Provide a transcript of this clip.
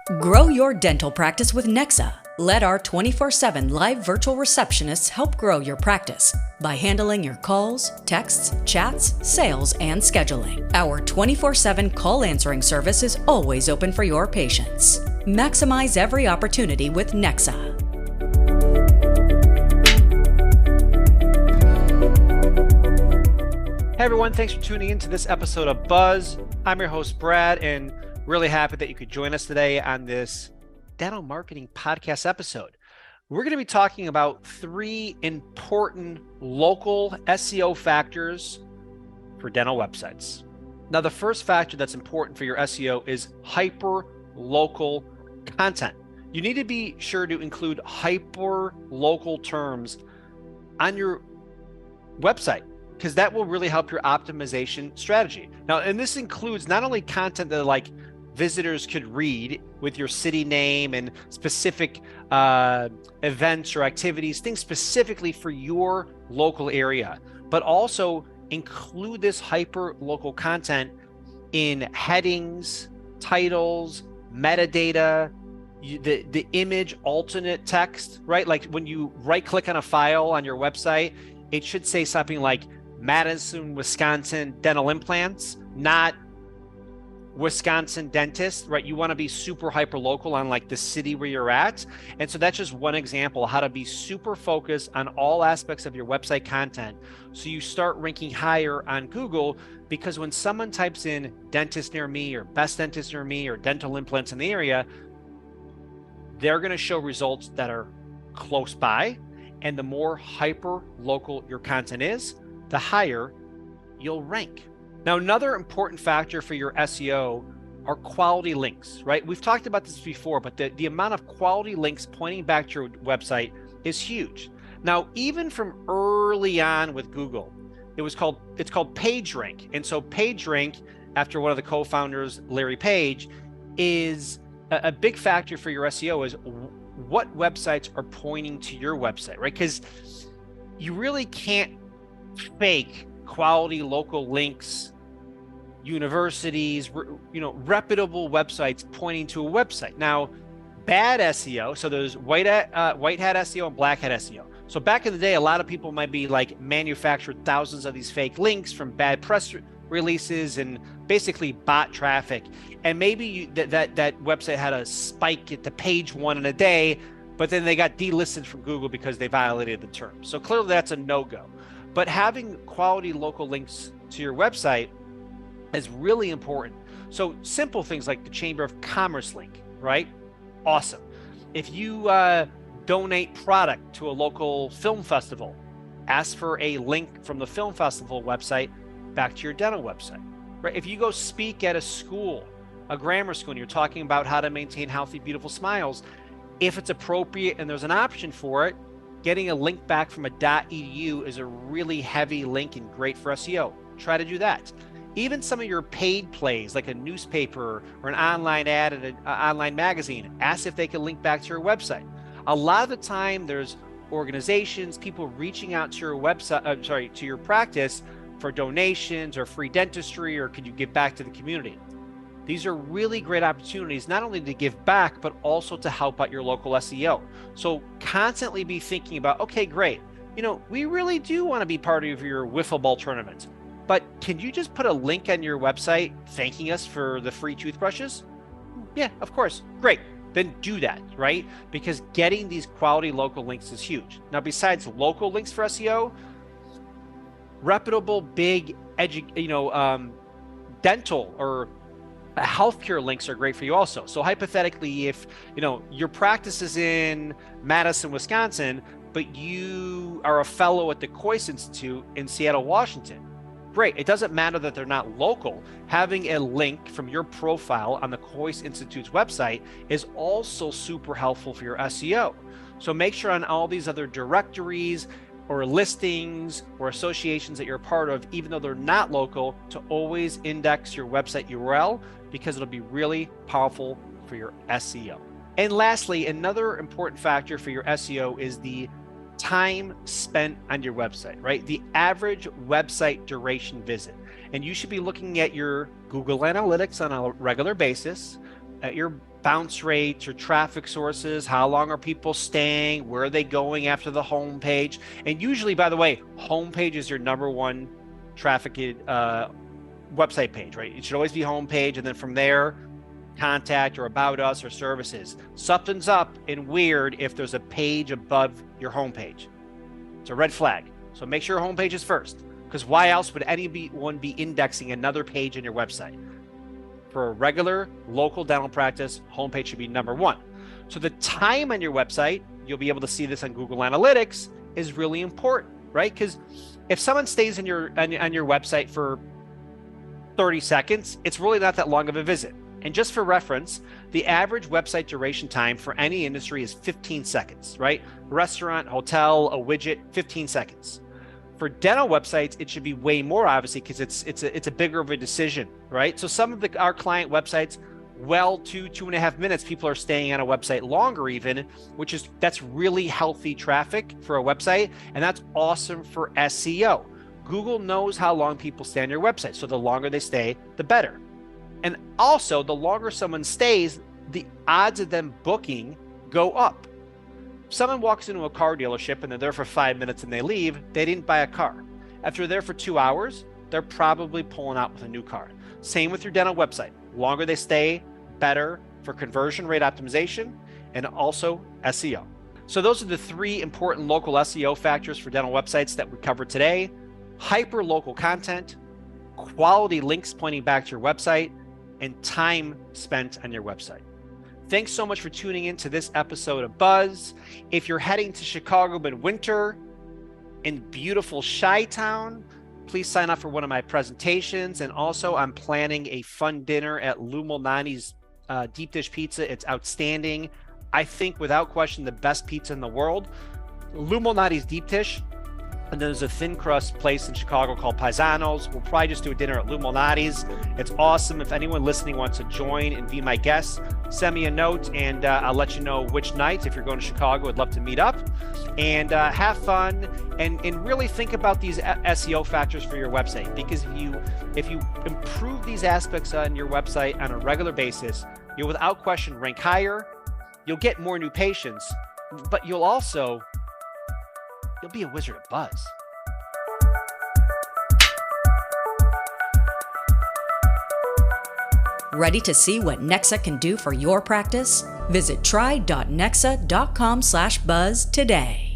Grow your dental practice with Nexa. Let our 24/7 live virtual receptionists help grow your practice by handling your calls, texts, chats, sales, and scheduling. Our 24/7 call answering service is always open for your patients. Maximize every opportunity with Nexa. Hey everyone, thanks for tuning in to this episode of Buzz. I'm your host, Brad, and really happy that you could join us today on this dental marketing podcast episode. We're going to be talking about 3 important local SEO factors for dental websites. Now, the first factor that's important for your SEO is hyper-local content. You need to be sure to include hyper-local terms on your website, because that will really help your optimization strategy. Now, and this includes not only content that like visitors could read with your city name and specific events or activities, things specifically for your local area, but also include this hyper local content in headings, titles, metadata, the image alternate text, right? Like when you right click on a file on your website, it should say something like Madison, Wisconsin dental implants, not Wisconsin dentist, right? You want to be super hyper local on like the city where you're at. And so that's just one example of how to be super focused on all aspects of your website content. So you start ranking higher on Google, because when someone types in dentist near me or best dentist near me or dental implants in the area, they're going to show results that are close by. And the more hyper local your content is, the higher you'll rank. Now, another important factor for your SEO are quality links, right? We've talked about this before, but the amount of quality links pointing back to your website is huge. Now, even from early on with Google, it's called PageRank. And so PageRank, after one of the co-founders, Larry Page, is a big factor for your SEO is what websites are pointing to your website, right? Because you really can't fake quality local links, universities, reputable websites pointing to a website. Now, bad SEO, so there's white hat SEO and black hat SEO. So back in the day, a lot of people might be like manufactured thousands of these fake links from bad press releases and basically bot traffic. And maybe that website had a spike at the page 1 in a day, but then they got delisted from Google because they violated the terms. So clearly that's a no-go. But having quality local links to your website is really important. So simple things like the Chamber of Commerce link, right? Awesome. If you donate product to a local film festival, ask for a link from the film festival website back to your dental website, right? If you go speak at a school, a grammar school, and you're talking about how to maintain healthy, beautiful smiles, if it's appropriate and there's an option for it, getting a link back from a .edu is a really heavy link and great for SEO. Try to do that. Even some of your paid plays, like a newspaper or an online ad in an online magazine, ask if they can link back to your website. A lot of the time, there's organizations, people reaching out to your website, to your practice for donations or free dentistry, or could you give back to the community? These are really great opportunities, not only to give back, but also to help out your local SEO. So constantly be thinking about, okay, great. We really do want to be part of your wiffle ball tournament, but can you just put a link on your website thanking us for the free toothbrushes? Yeah, of course. Great. Then do that, right? Because getting these quality local links is huge. Now, besides local links for SEO, reputable, big, dental or healthcare links are great for you also. So hypothetically, if your practice is in Madison, Wisconsin, but you are a fellow at the Coyce Institute in Seattle, Washington, great. It doesn't matter that they're not local. Having a link from your profile on the Coyce Institute's website is also super helpful for your SEO. So make sure on all these other directories or listings or associations that you're a part of, even though they're not local, to always index your website URL, because it'll be really powerful for your SEO. And lastly, another important factor for your SEO is the time spent on your website, right? The average website duration visit. And you should be looking at your Google Analytics on a regular basis, at your bounce rates or traffic sources. How long are people staying? Where are they going after the homepage? And usually, by the way, homepage is your number one trafficked website page, right? It should always be homepage, and then from there, contact or about us or services. Something's up and weird if there's a page above your homepage. It's a red flag. So make sure your homepage is first, because why else would anyone be indexing another page in your website? For a regular local dental practice, homepage should be number one. So the time on your website, you'll be able to see this on Google Analytics, is really important, right? Because if someone stays on your website for 30 seconds, it's really not that long of a visit. And just for reference, the average website duration time for any industry is 15 seconds, right? Restaurant, hotel, a widget, 15 seconds. For dental websites, it should be way more, obviously, because it's a bigger of a decision, right? So some of our client websites, well, 2.5 minutes, people are staying on a website longer even, that's really healthy traffic for a website, and that's awesome for SEO. Google knows how long people stay on your website, so the longer they stay, the better. And also, the longer someone stays, the odds of them booking go up. If someone walks into a car dealership and they're there for 5 minutes and they leave, they didn't buy a car. After they're there for 2 hours, they're probably pulling out with a new car. Same with your dental website. Longer they stay, better for conversion rate optimization and also SEO. So those are the 3 important local SEO factors for dental websites that we covered today: hyper local content, quality links pointing back to your website, and time spent on your website. Thanks so much for tuning in to this episode of Buzz. If you're heading to Chicago midwinter in beautiful Chi-Town, please sign up for one of my presentations. And also, I'm planning a fun dinner at Lou Malnati's deep dish pizza. It's outstanding. I think, without question, the best pizza in the world. Lou Malnati's deep dish. And then there's a thin crust place in Chicago called Paisanos. We'll probably just do a dinner at Lou Malnati's. It's awesome. If anyone listening wants to join and be my guest, send me a note and I'll let you know which night. If you're going to Chicago, I'd love to meet up and have fun and really think about these SEO factors for your website. Because if you improve these aspects on your website on a regular basis, you'll without question rank higher. You'll get more new patients, but you'll be a wizard at Buzz. Ready to see what Nexa can do for your practice? Visit try.nexa.com/buzz today.